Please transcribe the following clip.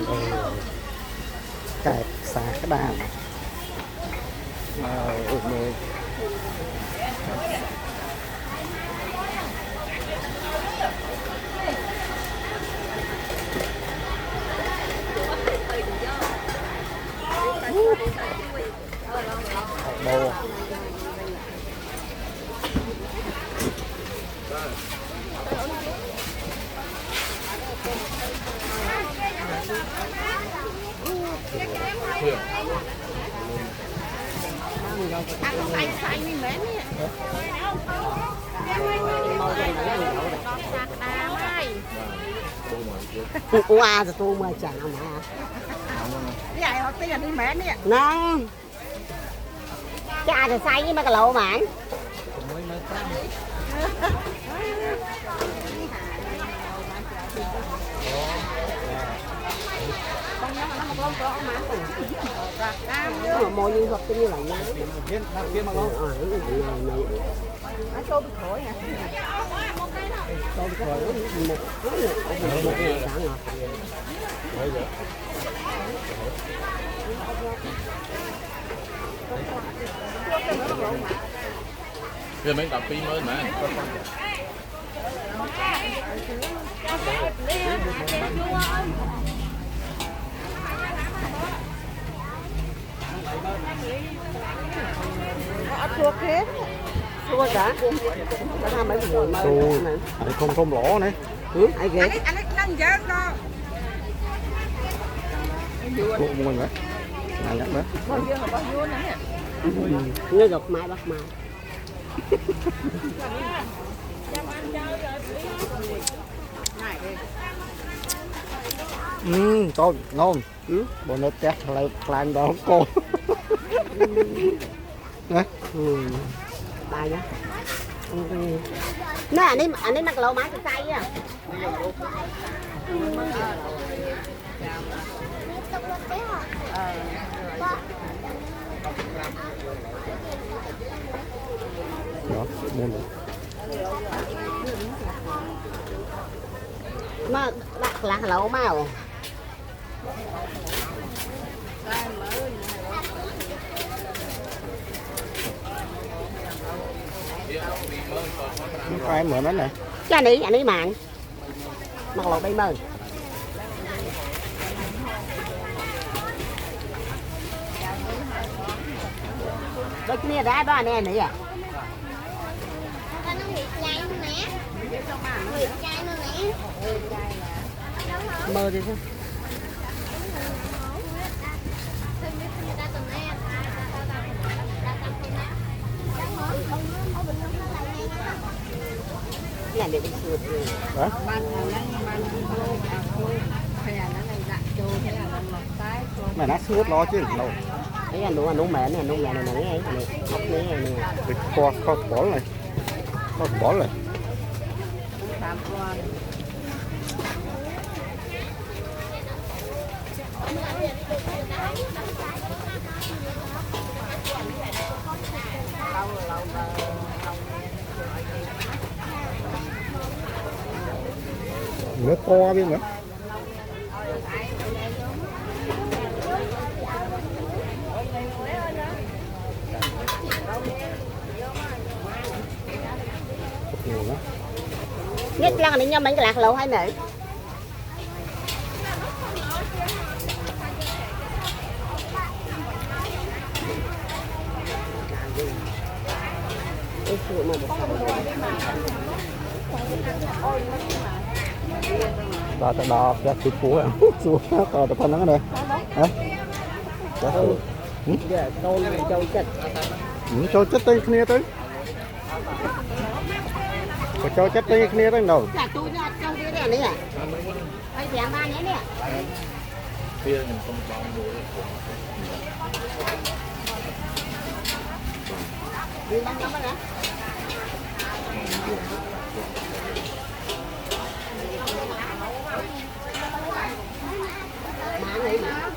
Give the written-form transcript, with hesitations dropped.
tôm cải xà cái đàn bò Anh xanh đi mến nè. Qua rồi tôi mà chả mà. Cái này họ tiền đi mến nè. Nè. Cha thì xay với mấy cái lẩu mà. Mồi như thật như là nhá. mà không Nó bị khối nè. Tôi rồi một ngày đã ngọt. Giờ mấy tập phim mới mà. Chua thế. Chua cả. Nó làm mấy người mà. không lỗ này Ai ghê. Anh ấy nâng dớt đó. mình nữa này nhắc nữa Con dưa có dưa nữa nè. Nó gọt mai bắt mai. tôm ngon bộ nó tét lại plan đó cô nè Bài nhá. Nè anh ấy mắc lẩu má cái tay á. đó mua nữa Mà đặt là lẩu màu. phải mượn đó này Cái anh ấy mạng. Mặc lẩu bay mời. Đây kia đá đó anh em này à. Nó nghịch chai luôn nè. Nghịch chai luôn nè. Mơ đi thôi. Cái này để sụt rồi. đó mà nó sướt lo chứ đâu Đấy anh đủ mẹ này, đủ mẹ này này học này này. thì kho bỏ này kho bỏ này nó to đi nữa Nhất lần này nhau mấy cái lạc lẩu hay nữa. đo ra chụp cũ à xuống to tập phân nó đây hả cho chất tay kia tới cho chất tay kia tới đâu Tôi ra trong cái này nè. Ai dám ba nhé nè. Kia mình không có mua. Đi ăn lắm đó. Mà này mà.